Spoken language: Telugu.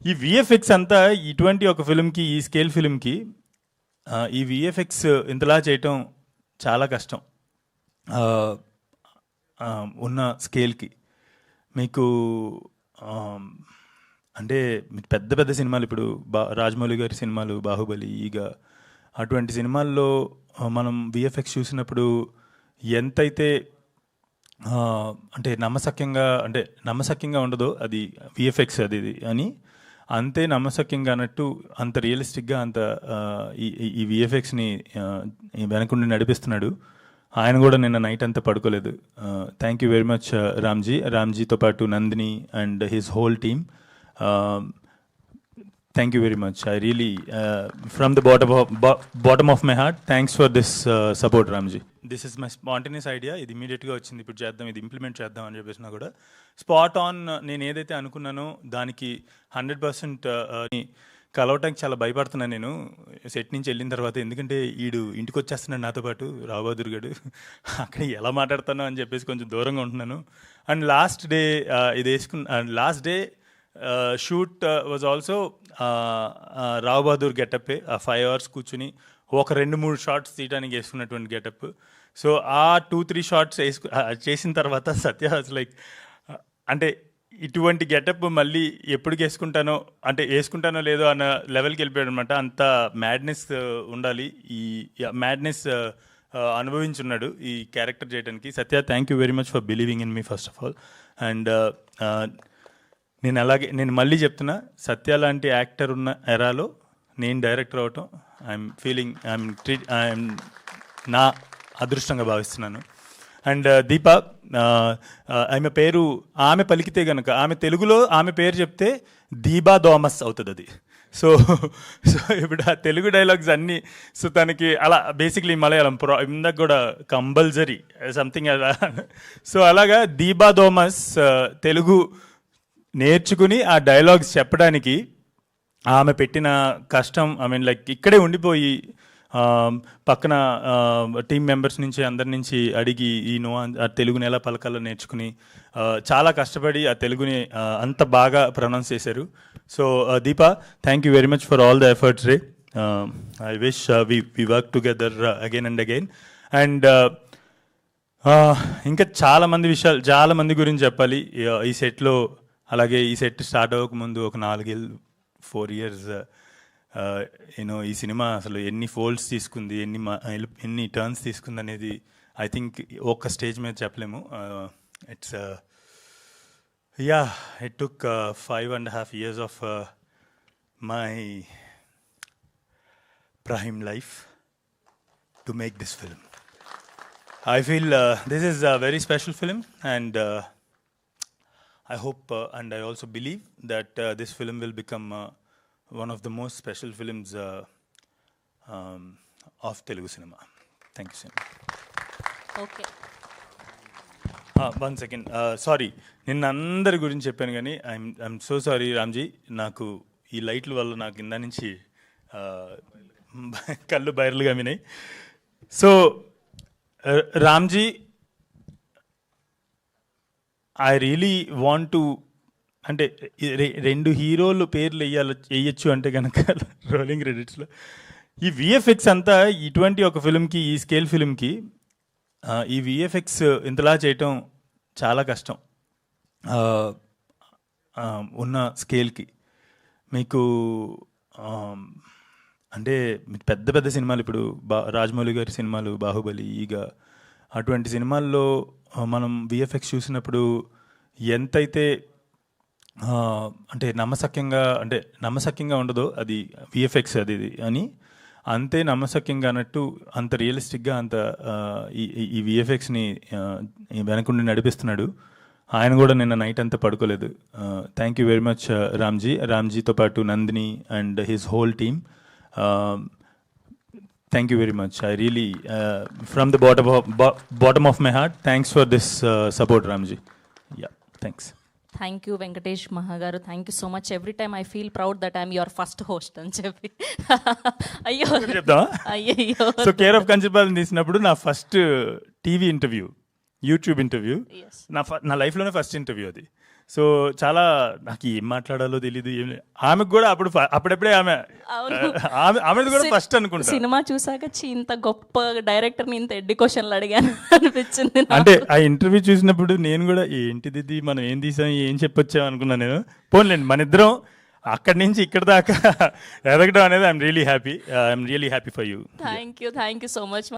ఈ విఎఫ్ఎక్స్ అంతా ఇటువంటి ఒక ఫిల్మ్కి, ఈ స్కేల్ ఫిల్మ్కి ఈ విఎఫ్ఎక్స్ ఇంతలా చేయటం చాలా కష్టం. ఆ, ఆ, ఉన్న స్కేల్కి మీకు ఆ, అంటే మీరు పెద్ద పెద్ద సినిమాలు ఇప్పుడు రాజమౌళి గారి సినిమాలు, బాహుబలి, ఈగ, అటువంటి సినిమాల్లో మనం విఎఫ్ఎక్స్ చూసినప్పుడు ఎంతైతే ఆ, అంటే నమ్మశక్యంగా ఉండదో అది విఎఫ్ఎక్స్ అది అని, అంతే నమ్మశక్యంగా అన్నట్టు అంత రియలిస్టిక్గా అంత ఈ విఎఫ్ఎక్స్ని వెనకుండి నడిపిస్తున్నాడు. ఆయన కూడా నిన్న నైట్ అంతా పడుకోలేదు. థ్యాంక్ యూ వెరీ మచ్ రామ్జీతో పాటు Nandini and his whole team. Thank you very much. I really from the bottom of my heart thanks for this support Ramji. This is my spontaneous idea. ఇది ఇమీడియట్గా వచ్చింది, ఇప్పుడు చేద్దాం, ఇది ఇంప్లిమెంట్ చేద్దాం అని చెప్పేసినా కూడా స్పాట్ ఆన్. నేను ఏదైతే అనుకున్నానో దానికి 100% కలవటానికి చాలా భయపడుతున్నాను నేను సెట్ నుంచి వెళ్ళిన తర్వాత. ఎందుకంటే ఈడు ఇంటికి వచ్చేస్తున్నాడు నాతో పాటు, రావు బహదూర్ గారు. అక్కడ ఎలా మాట్లాడతానో అని చెప్పేసి కొంచెం దూరంగా ఉంటున్నాను. అండ్ లాస్ట్ డే ఇది వేసుకున్న last day shoot was also Rao Bahadur గెటప్పే. ఆ 5 hours కూర్చుని ఒక 2-3 షార్ట్స్ తీయడానికి వేసుకున్నటువంటి గెటప్. సో ఆ 2-3 షార్ట్స్ చేసిన తర్వాత సత్య లైక్, అంటే ఇటువంటి గెటప్ మళ్ళీ ఎప్పటికి వేసుకుంటానో లేదో అన్న లెవెల్కి వెళ్ళిపోయాడు అనమాట. అంత మ్యాడ్నెస్ ఉండాలి, ఈ మ్యాడ్నెస్ అనుభవించున్నాడు ఈ క్యారెక్టర్ చేయడానికి. Satya, thank you very much for believing in me first of all. And నేను మళ్ళీ చెప్తున్నా, సత్య లాంటి యాక్టర్ ఉన్న ఎరాలో నేను డైరెక్టర్ అవటం ఐఎమ్ నా అదృష్టంగా భావిస్తున్నాను. అండ్ దీప, ఆమె పలికితే కనుక, ఆమె తెలుగులో ఆమె పేరు చెప్తే దీబా థామస్ అవుతుంది అది. సో ఇప్పుడు ఆ తెలుగు డైలాగ్స్ అన్నీ, సో తనకి అలా బేసిక్లీ మలయాళం ఇందాక కూడా కంపల్సరీ సంథింగ్ అలా. సో అలాగా దీబా థామస్ తెలుగు నేర్చుకుని ఆ డైలాగ్స్ చెప్పడానికి ఆమె పెట్టిన కష్టం, లైక్ ఇక్కడే ఉండిపోయి పక్కన టీం మెంబర్స్ నుంచి అందరి నుంచి అడిగి ఆ తెలుగుని ఎలా పలకాలో నేర్చుకుని చాలా కష్టపడి ఆ తెలుగుని అంత బాగా ప్రొనౌన్స్ చేశారు. So Deepa, thank you very much for all the efforts రే. I wish we work together again and again. And ఇంకా చాలా మంది గురించి చెప్పాలి ఈ సెట్లో. అలాగే ఈ సెట్ స్టార్ట్ అవ్వకముందు ఒక 4 years ఈ సినిమా అసలు ఎన్ని ఫోల్డ్స్ తీసుకుంది, ఎన్ని టర్న్స్ తీసుకుంది అనేది ఐ థింక్ ఒక్క స్టేజ్ మీద చెప్పలేము. It took 5.5 years of my prime life to make this film. I feel this is a very special film, and I hope and I also believe that this film will become one of the most special films of Telugu cinema. Thank you so much. Okay. 1 second. Sorry, నిన్న అందరి గురించి చెప్పాను కానీ ఐఎమ్ సో సారీ రామ్జీ. నాకు ఈ లైట్ల వల్ల నాకు కింద నుంచి కళ్ళు బైర్లుగా వినాయి. So Ramji, I really want to, అంటే 2 హీరోలు పేర్లు వేయచ్చు అంటే కనుక రోలింగ్ క్రెడిట్స్లో ఈ విఎఫ్ఎక్స్ అంతా ఇటువంటి ఒక ఫిల్మ్కి, ఈ స్కేల్ ఫిల్మ్కి ఈ విఎఫ్ఎక్స్ ఇంతలా చేయటం చాలా కష్టం. ఉన్న స్కేల్కి మీకు అంటే పెద్ద పెద్ద సినిమాలు ఇప్పుడు రాజమౌళి గారి సినిమాలు, బాహుబలి, ఈగ, అటువంటి సినిమాల్లో మనం విఎఫ్ఎక్స్ చూసినప్పుడు ఎంతైతే నమ్మశక్యంగా ఉండదో అది విఎఫ్ఎక్స్ అది అని, అంతే నమ్మశక్యంగా అన్నట్టు అంత రియలిస్టిక్గా అంత ఈ విఎఫ్ఎక్స్ని వెనకుండి నడిపిస్తున్నాడు. ఆయన కూడా నిన్న నైట్ అంతా పడుకోలేదు. థ్యాంక్ యూ వెరీ మచ్ రామ్జీతో పాటు Nandini and his whole team. Thank you very much. I really, from the bottom of my heart, thanks for this support, Ramji. Yeah, thanks. Thank you, Venkatesh Mahagaru. Thank you so much. Every time I feel proud that I'm your first host అని చెప్పి. అయ్యో చెప్తావా? సో కేర్ ఆఫ్ కంచిపాలెం తీసినప్పుడు నా first TV interview, YouTube interview, నా లైఫ్లోనే ఫస్ట్ ఇంటర్వ్యూ అది. సో చాలా నాకు ఏం మాట్లాడాలో తెలియదు ఏం ఆమెకు కూడా అప్పుడప్పుడే ఆమెది కూడా ఫస్ట్ అనుకుంటా. సినిమా చూసాక ఇంత గొప్ప డైరెక్టర్ని ఇంత ఎడ్డి క్వశ్చన్లు అడిగాను అనిపించింది నాకు. అంటే ఆ ఇంటర్వ్యూ చూసినప్పుడు నేను కూడా ఏంటిది ఇది, మనం ఏం తీసాం ఏం చెప్పొచ్చాం అనుకున్నాను నేను. పోన్లేండి మన ఇద్దరం అక్కడి నుంచి ఇక్కడ దాకా ఎదగడం అనేది I'm really happy for you. Thank you so much.